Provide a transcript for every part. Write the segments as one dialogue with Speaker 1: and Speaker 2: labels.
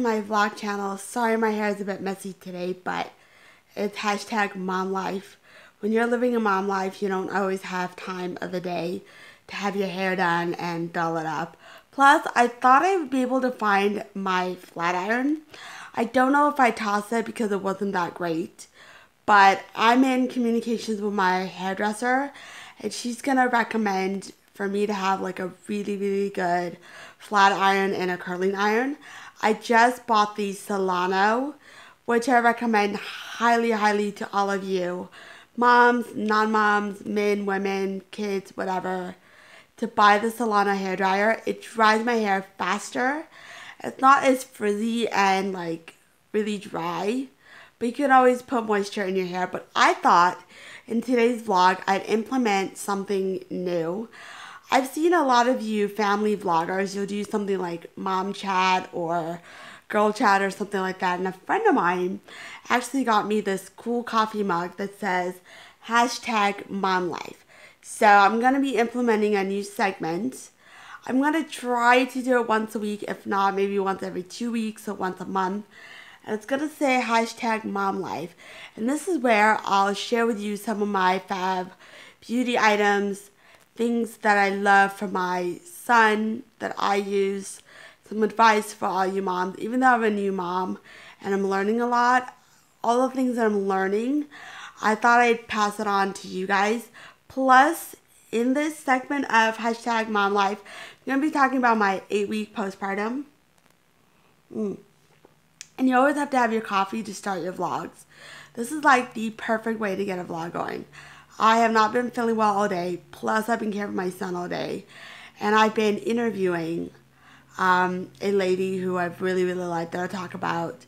Speaker 1: to my vlog channel. Sorry my hair is a bit messy today, but it's hashtag mom life. When you're living a mom life, you don't always have time of the day to have your hair done and doll it up. Plus, I thought I would be able to find my flat iron. I don't know if I tossed it because it wasn't that great, but I'm in communications with my hairdresser, and she's gonna recommend for me to have like a really good flat iron and a curling iron. I just bought the Solano, which I recommend highly to all of you, moms, non-moms, men, women, kids, whatever, to buy the Solano hairdryer. It dries my hair faster. It's not as frizzy and like really dry, but you can always put moisture in your hair. But I thought in today's vlog I'd implement something new. I've seen a lot of you family vloggers, you'll do something like mom chat or girl chat or something like that. And a friend of mine actually got me this cool coffee mug that says hashtag mom life. So I'm going to be implementing a new segment. I'm going to try to do it once a week, if not maybe once every 2 weeks or once a month. And it's going to say hashtag mom life. And this is where I'll share with you some of my fab beauty items, things that I love for my son that I use, some advice for all you moms. Even though I'm a new mom and I'm learning a lot, all the things that I'm learning, I thought I'd pass it on to you guys. Plus, in this segment of hashtag mom life, I'm going to be talking about my 8-week postpartum. And you always have to have your coffee to start your vlogs. This is like the perfect way to get a vlog going. I have not been feeling well all day, plus I've been caring for my son all day. And I've been interviewing a lady who I've really liked that I talk about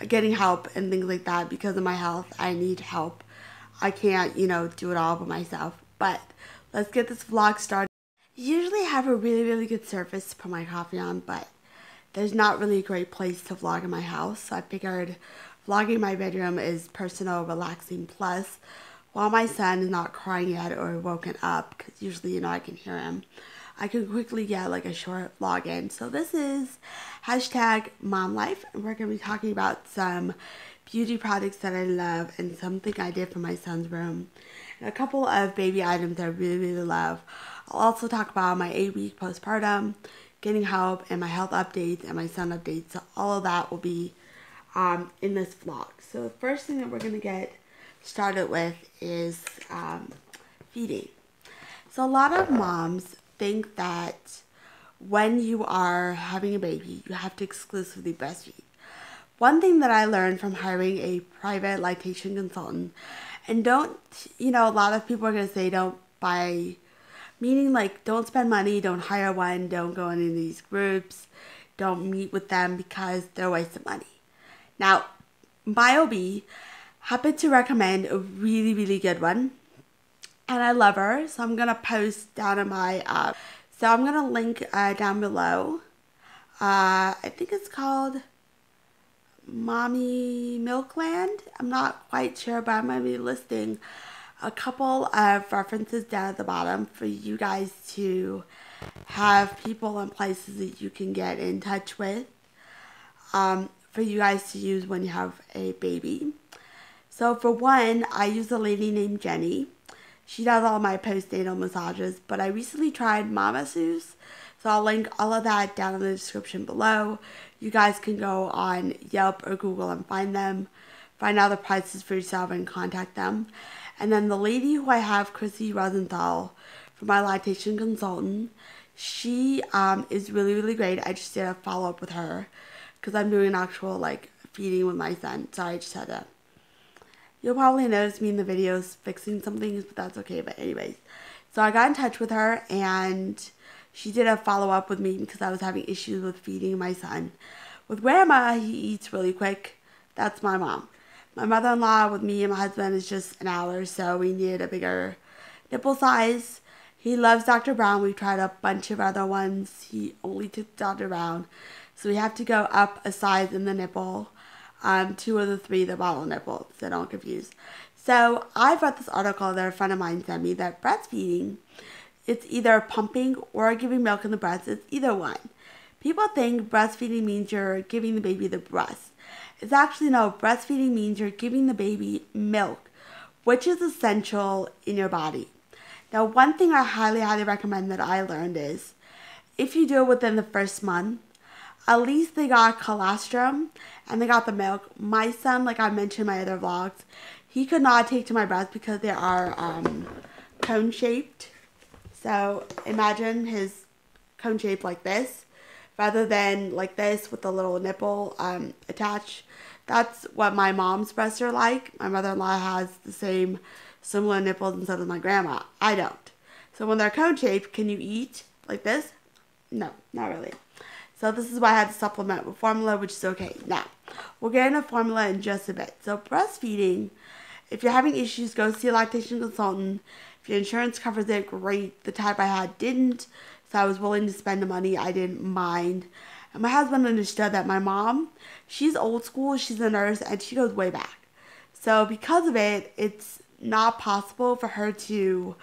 Speaker 1: getting help and things like that. Because of my health, I need help. I can't, do it all by myself. But let's get this vlog started. I usually have a really good surface to put my coffee on, but there's not really a great place to vlog in my house. So I figured vlogging my bedroom is personal, relaxing, plus while my son is not crying yet or woken up, because usually, I can hear him, I can quickly get like a short vlog in. So this is hashtag mom life, and we're going to be talking about some beauty products that I love and something I did for my son's room, and a couple of baby items I really love. I'll also talk about my 8-week postpartum, getting help, and my health updates and my son updates. So all of that will be in this vlog. So the first thing that we're going to get started with is feeding. So a lot of moms think that when you are having a baby, you have to exclusively breastfeed. One thing that I learned from hiring a private lactation consultant, and don't, a lot of people are going to say don't buy, meaning like don't spend money, don't hire one, don't go into these groups, don't meet with them because they're a waste of money. Now, BioBee happened to recommend a really good one, and I love her, so I'm gonna post down in my so I'm gonna link down below. I think it's called Mommy Milkland. I'm not quite sure, but I'm gonna be listing a couple of references down at the bottom for you guys to have people and places that you can get in touch with for you guys to use when you have a baby. So for one, I use a lady named Jenny. She does all my postnatal massages, but I recently tried masseuse, so I'll link all of that down in the description below. You guys can go on Yelp or Google and find them, find out the prices for yourself and contact them. And then the lady who I have, Chrisie Rosenthal, for my lactation consultant, she is really great. I just did a follow-up with her because I'm doing an actual like feeding with my son. Sorry, I just had to. You'll probably notice me in the videos fixing some things, but that's okay. But anyways, so I got in touch with her, and she did a follow-up with me because I was having issues with feeding my son. With grandma, he eats really quick. That's my mom. My mother-in-law with me and my husband is just an hour, so we needed a bigger nipple size. He loves Dr. Brown. We've tried a bunch of other ones. He only took Dr. Brown. So we have to go up a size in the nipple. 2 of the 3, the bottle nipple, so don't confuse. So I read this article that a friend of mine sent me that breastfeeding, it's either pumping or giving milk in the breast. It's either one. People think breastfeeding means you're giving the baby the breast. It's actually no, breastfeeding means you're giving the baby milk, which is essential in your body. Now, one thing I highly recommend that I learned is if you do it within the first month, at least they got colostrum and they got the milk. My son, like I mentioned in my other vlogs, he could not take to my breast because they are cone shaped. So imagine his cone shaped like this rather than like this with the little nipple attached. That's what my mom's breasts are like. My mother-in-law has the same similar nipples and so does my grandma. I don't. So when they're cone shaped, can you eat like this? No, not really. So this is why I had to supplement with formula, which is okay. Now, we'll get into formula in just a bit. So breastfeeding, if you're having issues, go see a lactation consultant. If your insurance covers it, great. The type I had didn't, so I was willing to spend the money. I didn't mind. And my husband understood that my mom, she's old school, she's a nurse, and she goes way back. So because of it, it's not possible for her to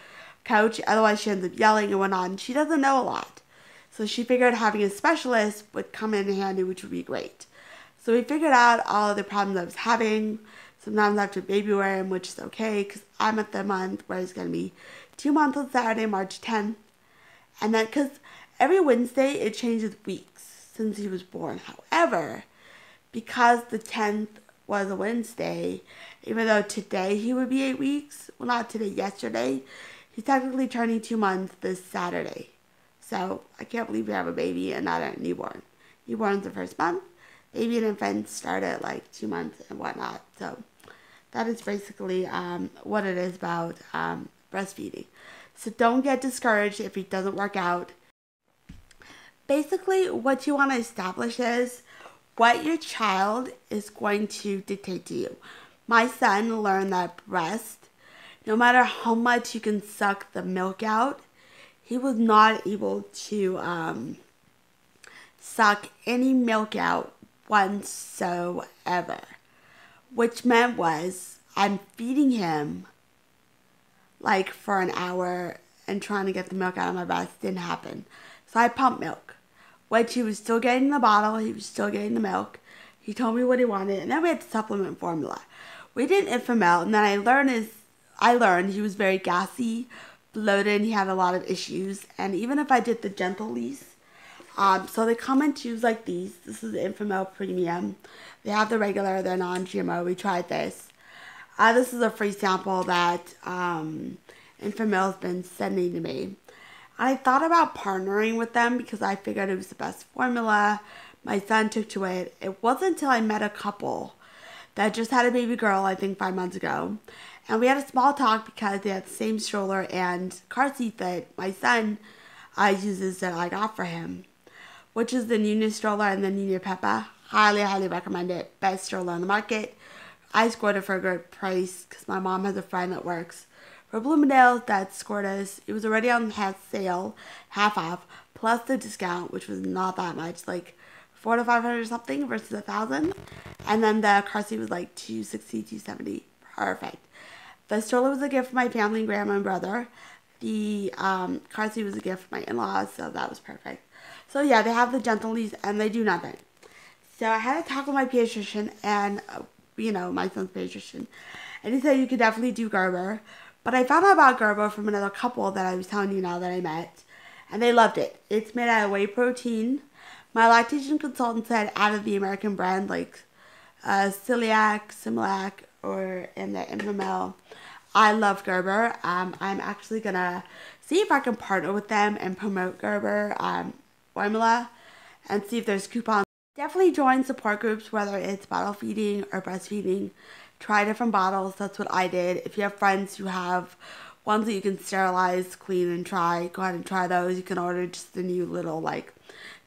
Speaker 1: coach, otherwise she ends up yelling and whatnot, and she doesn't know a lot. So she figured having a specialist would come in handy, which would be great. So we figured out all of the problems I was having. Sometimes after baby wearing, which is okay, because I'm at the month where it's going to be 2 months on Saturday, March 10th. And then, because every Wednesday, it changes weeks since he was born. However, because the 10th was a Wednesday, even though today he would be 8 weeks, well, not today, yesterday, he's technically turning 2 months this Saturday. So I can't believe we have a baby and not a newborn. Newborn's the first month. Baby and infants start at like 2 months and whatnot. So that is basically what it is about breastfeeding. So don't get discouraged if it doesn't work out. Basically, what you want to establish is what your child is going to dictate to you. My son learned that breast, no matter how much you can suck the milk out, he was not able to suck any milk out whatsoever. Which meant was, I'm feeding him like for an hour and trying to get the milk out of my breast. Didn't happen. So I pumped milk. Which he was still getting the bottle. He was still getting the milk. He told me what he wanted. And then we had to supplement formula. We did Infamil. And then I learned he was very gassy, bloated, and he had a lot of issues. And even if I did the gentle lease, so they come in tubes like these. This is the Infamil Premium. They have the regular, they're non-GMO. We tried this. This is a free sample that Infamil has been sending to me. I thought about partnering with them because I figured it was the best formula. My son took to it. It wasn't until I met a couple that just had a baby girl, I think 5 months ago. And we had a small talk because they had the same stroller and car seat that my son uses that I got for him, which is the Nuna stroller and the Nuna Peppa. Highly recommend it. Best stroller on the market. I scored it for a good price because my mom has a friend that works for Bloomingdale's that scored us. It was already on sale, half off, plus the discount, which was not that much, like $400 to $500 something versus $1,000. And then the car seat was like $260, $270. Perfect. The stroller was a gift for my family, grandma and brother. The car seat was a gift for my in-laws, so that was perfect. So yeah, they have the gentle lease and they do nothing. So I had a talk with my pediatrician and, my son's pediatrician. And he said you could definitely do Gerber. But I found out about Gerber from another couple that I was telling you now that I met. And they loved it. It's made out of whey protein. My lactation consultant said out of the American brand, like Similac, or in the Infamil. I love Gerber. I'm actually going to see if I can partner with them and promote Gerber formula and see if there's coupons. Definitely join support groups, whether it's bottle feeding or breastfeeding. Try different bottles. That's what I did. If you have friends who have ones that you can sterilize, clean, and try, go ahead and try those. You can order just the new little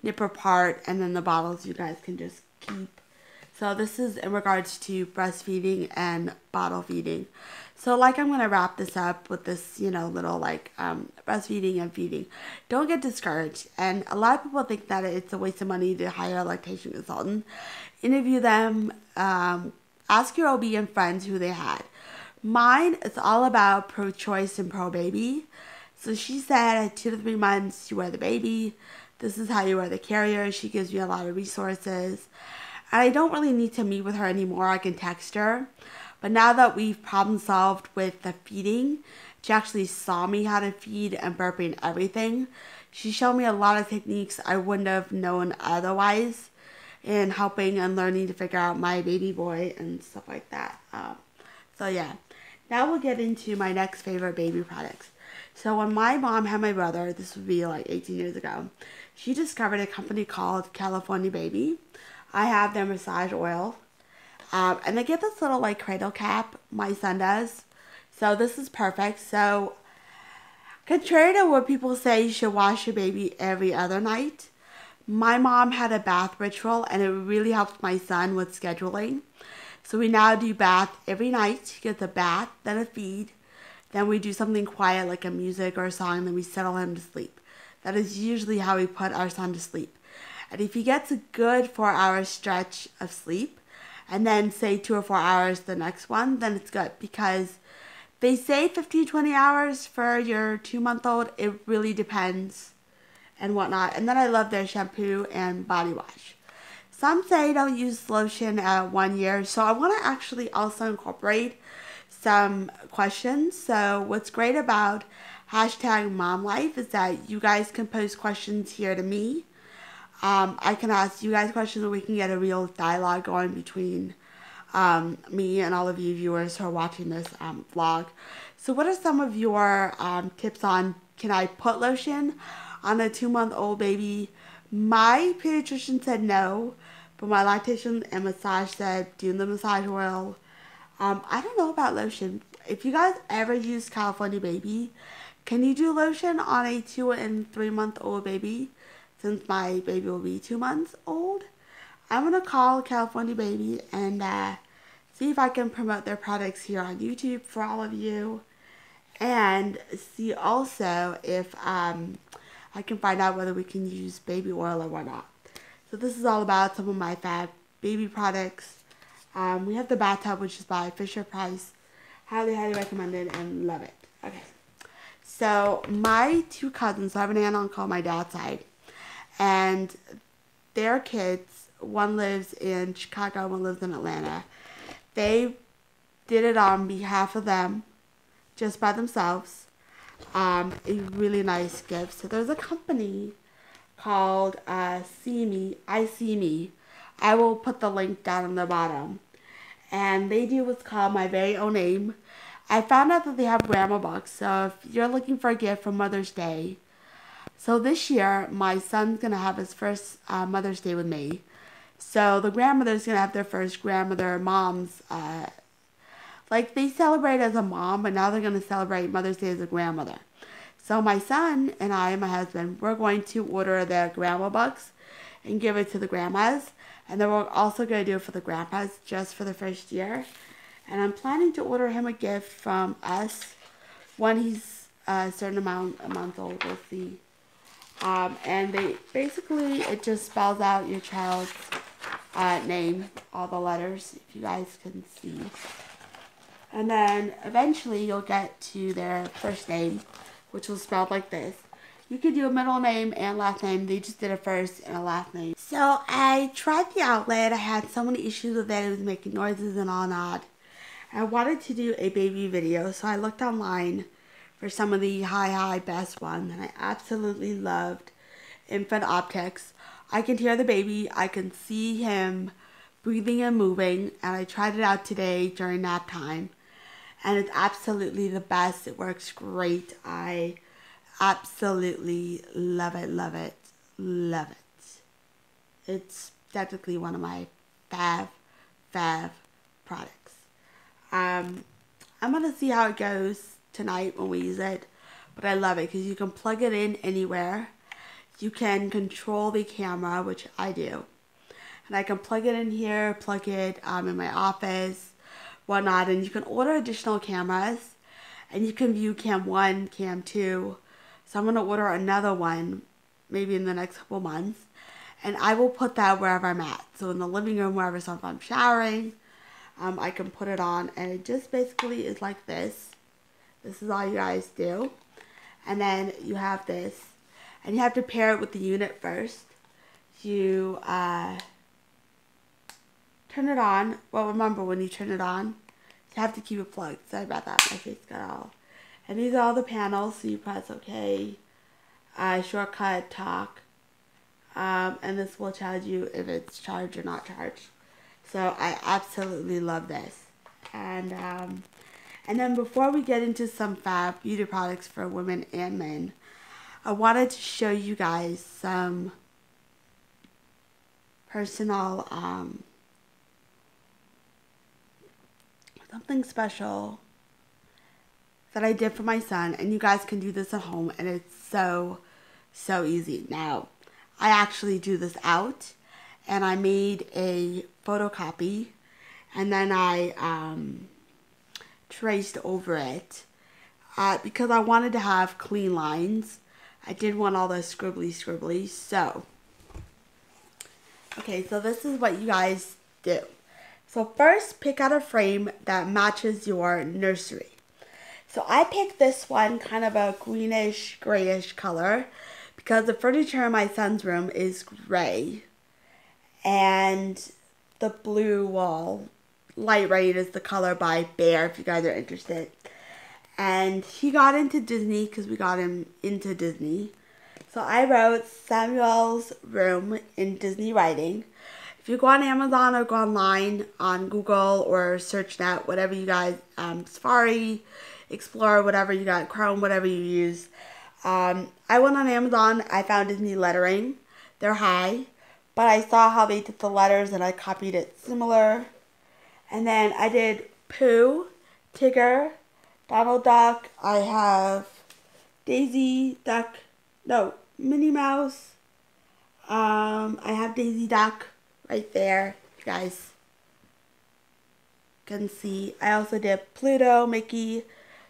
Speaker 1: nipper part, and then the bottles you guys can just keep. So this is in regards to breastfeeding and bottle feeding. So I'm going to wrap this up with this, little breastfeeding and feeding. Don't get discouraged. And a lot of people think that it's a waste of money to hire a lactation consultant. Interview them. Ask your OB and friends who they had. Mine is all about pro-choice and pro-baby. So she said at 2 to 3 months, you wear the baby. This is how you wear the carrier. She gives me a lot of resources. And I don't really need to meet with her anymore. I can text her. But now that we've problem solved with the feeding, she actually saw me how to feed and burping everything. She showed me a lot of techniques I wouldn't have known otherwise in helping and learning to figure out my baby boy and stuff like that. So yeah, now we'll get into my next favorite baby products. So when my mom had my brother, this would be like 18 years ago, she discovered a company called California Baby. I have their massage oil. And they get this little like cradle cap, my son does. So this is perfect. So contrary to what people say, you should wash your baby every other night. My mom had a bath ritual and it really helped my son with scheduling. So we now do bath every night. He gets a bath, then a feed. Then we do something quiet like a music or a song, then we settle him to sleep. That is usually how we put our son to sleep. And if he gets a good 4-hour stretch of sleep, and then say 2 or 4 hours the next one, then it's good. Because they say 15-20 hours for your 2-month-old. It really depends and whatnot. And then I love their shampoo and body wash. Some say don't use lotion at 1 year. So I want to actually also incorporate some questions. So what's great about #MomLife is that you guys can post questions here to me. I can ask you guys questions and we can get a real dialogue going between me and all of you viewers who are watching this vlog. So what are some of your tips on, can I put lotion on a 2-month-old baby? My pediatrician said no, but my lactation and massage said do the massage oil. I don't know about lotion. If you guys ever use California Baby, can you do lotion on a 2 and 3-month-old baby? Since my baby will be 2 months old, I'm going to call California Baby and see if I can promote their products here on YouTube for all of you. And see also if I can find out whether we can use baby oil or whatnot. So this is all about some of my fab baby products. We have the bathtub, which is by Fisher Price. Highly, highly recommended and love it. Okay. So my 2 cousins, so I have an aunt and uncle on my dad's side. And their kids, one lives in Chicago, one lives in Atlanta. They did it on behalf of them, just by themselves. A really nice gift. So there's a company called See Me, I See Me. I will put the link down on the bottom. And they do what's called My Very Own Name. I found out that they have grandma books. So if you're looking for a gift for Mother's Day, so this year, my son's going to have his first Mother's Day with me. So the grandmother's going to have their first grandmother, moms. Like they celebrate as a mom, but now they're going to celebrate Mother's Day as a grandmother. So my son and I and my husband, we're going to order their grandma books and give it to the grandmas. And then we're also going to do it for the grandpas just for the first year. And I'm planning to order him a gift from us when he's a certain amount a month old. We'll see. And they basically, it just spells out your child's name, all the letters, if you guys can see. And then eventually you'll get to their first name, which will spell like this. You could do a middle name and last name. They just did a first and a last name. So I tried the outlet. I had so many issues with it. It was making noises and all that. I wanted to do a baby video, so I looked online for some of the high best ones, and I absolutely loved Infant Optics. I can hear the baby, I can see him breathing and moving, and I tried it out today during nap time, and it's absolutely the best. It works great. I absolutely love it, love it, love it. It's technically one of my fave products. I'm going to see how it goes tonight when we use it, but I love it because you can plug it in anywhere. You can control the camera, which I do, and I can plug it in here, plug it in my office, whatnot, and you can order additional cameras, and you can view cam 1, cam 2, so I'm going to order another one maybe in the next couple months, and I will put that wherever I'm at, so in the living room, wherever, so if I'm showering, I can put it on, and it just basically is like this. This is all you guys do. And then you have this. and you have to pair it with the unit first. You turn it on. Well, remember, when you turn it on, you have to keep it plugged. Sorry about that, my face got all. And these are all the panels, so you press OK, shortcut, talk, and this will tell you if it's charged or not charged. So I absolutely love this. And then before we get into some fab beauty products for women and men, I wanted to show you guys some personal, something special that I did for my son, and you guys can do this at home, and it's so easy. Now, I actually drew this out, and I made a photocopy, and then I traced over it because I wanted to have clean lines. I didn't want all the scribbly. So, okay, so this is what you guys do. So first, pick out a frame that matches your nursery. So I picked this one, kind of a greenish, grayish color, because the furniture in my son's room is gray, and the blue wall, light rain, is the color by Bear, if you guys are interested. And he got into Disney because we got him into Disney. So I wrote Samuel's room in Disney writing. If you go on Amazon or go online on Google or SearchNet, whatever you guys, Safari, Explorer, whatever you got, Chrome, whatever you use. I went on Amazon, I found Disney lettering. They're high, but I saw how they did the letters and I copied it similar. And then I did Pooh, Tigger, Donald Duck. I have Daisy Duck, no, Minnie Mouse. I have Daisy Duck right there, you guys can see. I also did Pluto, Mickey.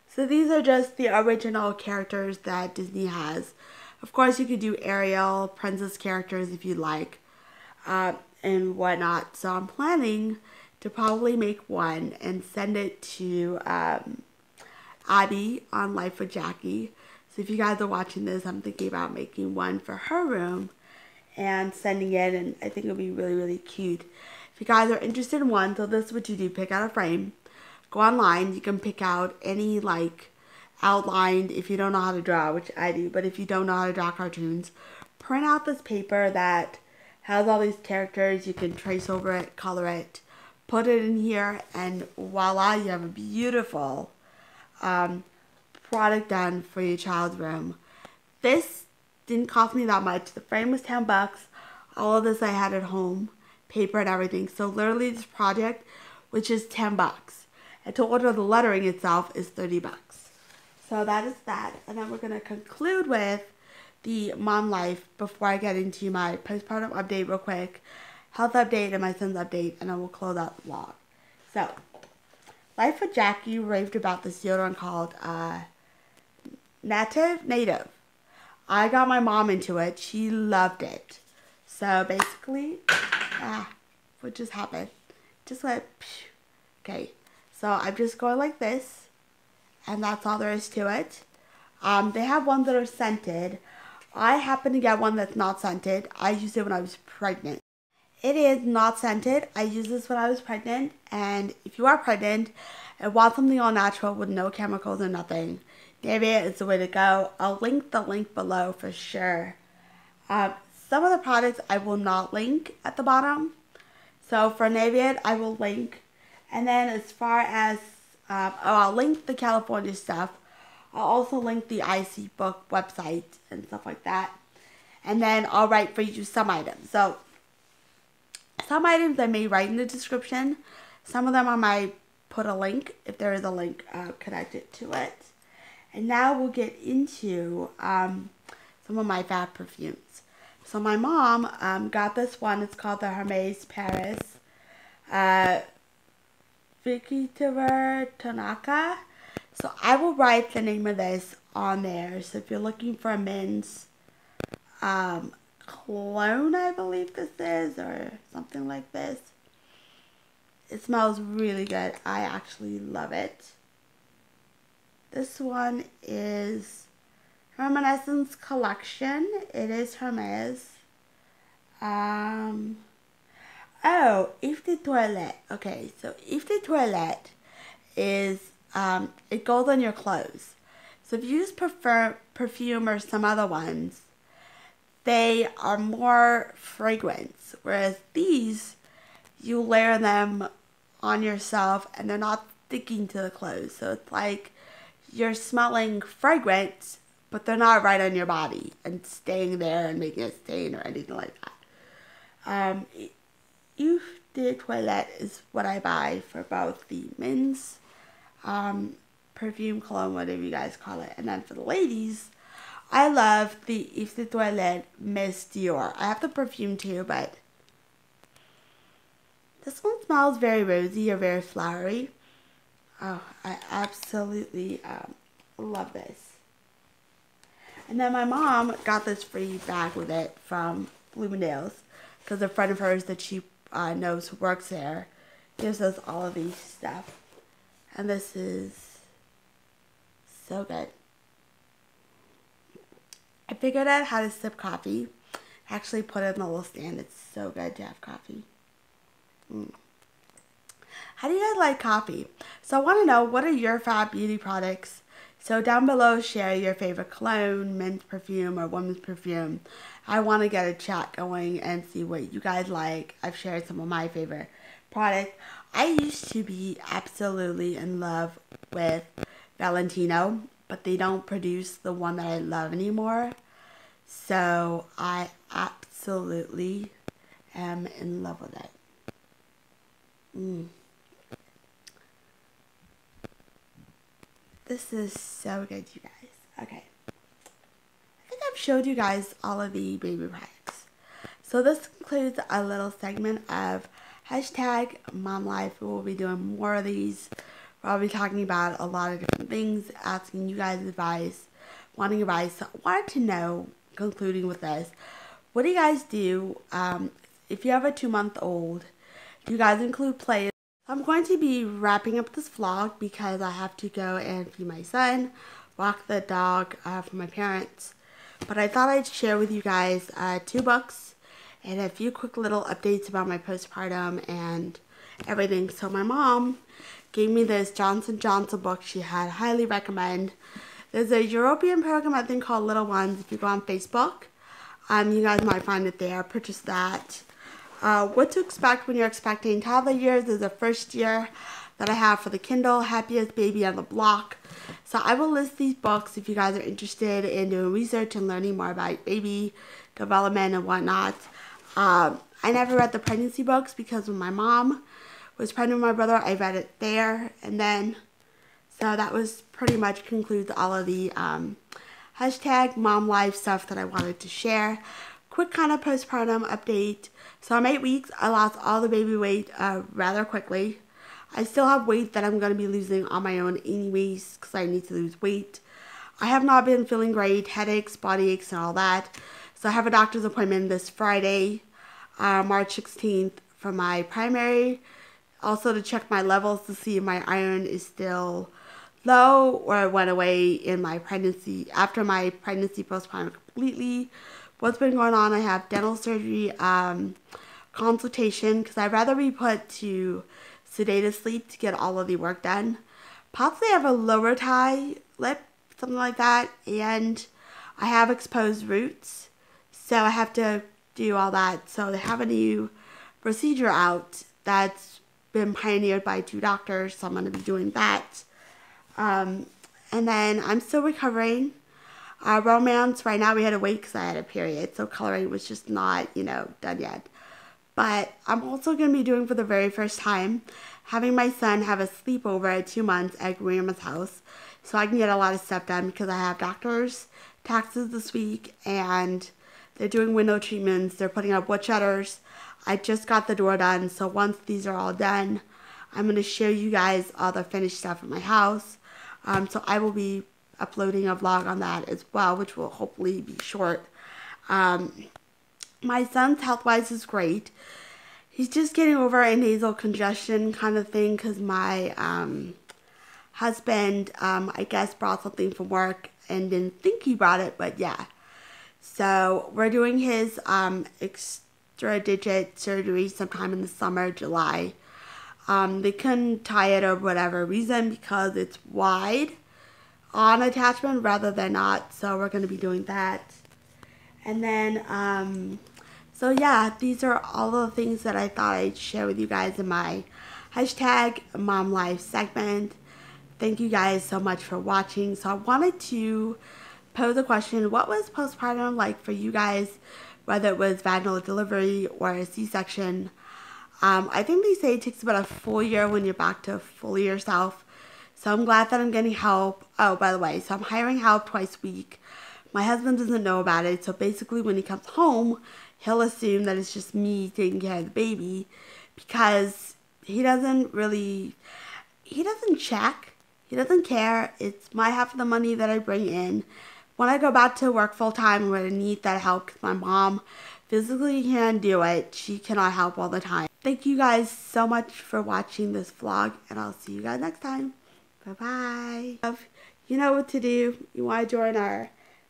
Speaker 1: So these are just the original characters that Disney has. Of course, you could do Ariel, princess characters if you like, and whatnot. So I'm planning to probably make one and send it to Abby on Life with Jackie. So if you guys are watching this, I'm thinking about making one for her room and sending it, and I think it'll be really cute. If you guys are interested in one, so this is what you do. Pick out a frame. Go online. You can pick out any, like, outlined, if you don't know how to draw, which I do, but if you don't know how to draw cartoons, print out this paper that has all these characters. You can trace over it, color it, put it in here, and voila, you have a beautiful product done for your child's room. This didn't cost me that much. The frame was 10 bucks. All of this I had at home, paper and everything. So literally this project, which is 10 bucks. And to order the lettering itself is 30 bucks. So that is that. And then we're going to conclude with the mom life before I get into my postpartum update real quick, health update, and my son's update, and then we'll close out the vlog. So, Life with Jackie raved about this deodorant called Native. I got my mom into it. She loved it. So basically, what just happened? Just went, phew. Okay. So I'm just going like this, and that's all there is to it. They have ones that are scented. I happen to get one that's not scented. I used it when I was pregnant. It is not scented. I used this when I was pregnant, and if you are pregnant and want something all natural with no chemicals or nothing, Nivea is the way to go. I'll link the link below for sure. Some of the products I will not link at the bottom. So for Nivea, I will link. And then as far as, I'll link the California stuff. I'll also link the IC book website and stuff like that. And then I'll write for you some items. So some items I may write in the description. Some of them I might put a link, if there is a link connected to it. And now we'll get into some of my fab perfumes. So my mom got this one. It's called the Hermes Paris Victor Tanaka. So I will write the name of this on there. So if you're looking for a men's cologne, I believe this is, or something like this. It smells really good. I actually love it. This one is Reminiscence collection. It is Hermes. Oh, If de Toilette. Okay, so If de Toilette is, it goes on your clothes. So if you use perfume or some other ones, they are more fragrance. Whereas these, you layer them on yourself and they're not sticking to the clothes. So it's like you're smelling fragrance, but they're not right on your body and staying there and making a stain or anything like that. Eau de Toilette is what I buy for both the men's perfume, cologne, whatever you guys call it. And then for the ladies, I love the Eau de Toilette Miss Dior. I have the perfume too, but this one smells very rosy or very flowery. Oh, I absolutely love this. And then my mom got this free bag with it from Bloomingdale's because a friend of hers that she knows who works there gives us all of these stuff. And this is so good. I figured out how to sip coffee. I actually put it in a little stand. It's so good to have coffee. How do you guys like coffee? So I want to know, what are your fab beauty products? So down below, share your favorite cologne, men's perfume, or women's perfume. I want to get a chat going and see what you guys like. I've shared some of my favorite products. I used to be absolutely in love with Valentino, but they don't produce the one that I love anymore. So I absolutely am in love with it. This is so good, you guys. Okay. I think I've showed you guys all of the baby products. So this includes a little segment of hashtag Mom Life. We will be doing more of these. I'll be talking about a lot of different things, asking you guys advice, wanting advice. So I wanted to know, concluding with this, what do you guys do if you have a 2-month-old? Do you guys include play? I'm going to be wrapping up this vlog because I have to go and feed my son, walk the dog for my parents. But I thought I'd share with you guys 2 books and a few quick little updates about my postpartum and everything. So my mom gave me this Johnson & Johnson book she had. Highly recommend. There's a European program I think called Little Ones. If you go on Facebook, you guys might find it there. Purchase that. What to expect when you're expecting toddler years is the first year that I have for the Kindle, Happiest Baby on the Block. So I will list these books if you guys are interested in doing research and learning more about baby development and whatnot. I never read the pregnancy books because when my mom was pregnant with my brother, I read it there. And then, so that was pretty much concludes all of the hashtag Mom Life stuff that I wanted to share. Quick kind of postpartum update. So I'm 8 weeks. I lost all the baby weight rather quickly. I still have weight that I'm going to be losing on my own anyways because I need to lose weight. I have not been feeling great, headaches, body aches, and all that. So I have a doctor's appointment this Friday, March 16th for my primary. Also to check my levels to see if my iron is still low or it went away in my pregnancy, after my pregnancy postpartum completely. What's been going on, I have dental surgery consultation because I'd rather be put to sedated sleep to get all of the work done. Possibly have a lower tie lip, something like that, and I have exposed roots, so I have to do all that. So they have a new procedure out that's been pioneered by 2 doctors, so I'm going to be doing that. And then I'm still recovering. Romance, right now we had to wait because I had a period, so coloring was just not, done yet. But I'm also going to be doing for the very first time, having my son have a sleepover at 2 months at grandma's house, so I can get a lot of stuff done because I have doctor's taxes this week, and they're doing window treatments, they're putting up wood shutters. I just got the door done, so once these are all done, I'm going to show you guys all the finished stuff at my house. So I will be uploading a vlog on that as well, which will hopefully be short. My son's health-wise is great. He's just getting over a nasal congestion kind of thing because my husband, I guess, brought something from work and didn't think he brought it, but yeah. So we're doing his extra digit surgery sometime in the summer, July. They couldn't tie it or whatever reason because it's wide on attachment rather than not, so we're going to be doing that. And then, so yeah, these are all the things that I thought I'd share with you guys in my hashtag Mom Life segment. Thank you guys so much for watching. So I wanted to pose a question. What was postpartum like for you guys, whether it was vaginal delivery or a C-section? I think they say it takes about a full year when you're back to fully yourself. So I'm glad that I'm getting help. Oh, by the way, so I'm hiring help twice a week. My husband doesn't know about it. So basically when he comes home, he'll assume that it's just me taking care of the baby because he doesn't check. He doesn't care. It's my half of the money that I bring in. When I go back to work full time, I'm going to need that help because my mom physically can't do it. She cannot help all the time. Thank you guys so much for watching this vlog, and I'll see you guys next time. Bye-bye. You know what to do. You want to join our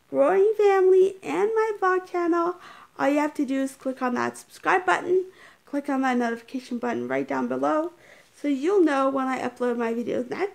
Speaker 1: growing family and my vlog channel. All you have to do is click on that subscribe button. Click on that notification button right down below so you'll know when I upload my videos next.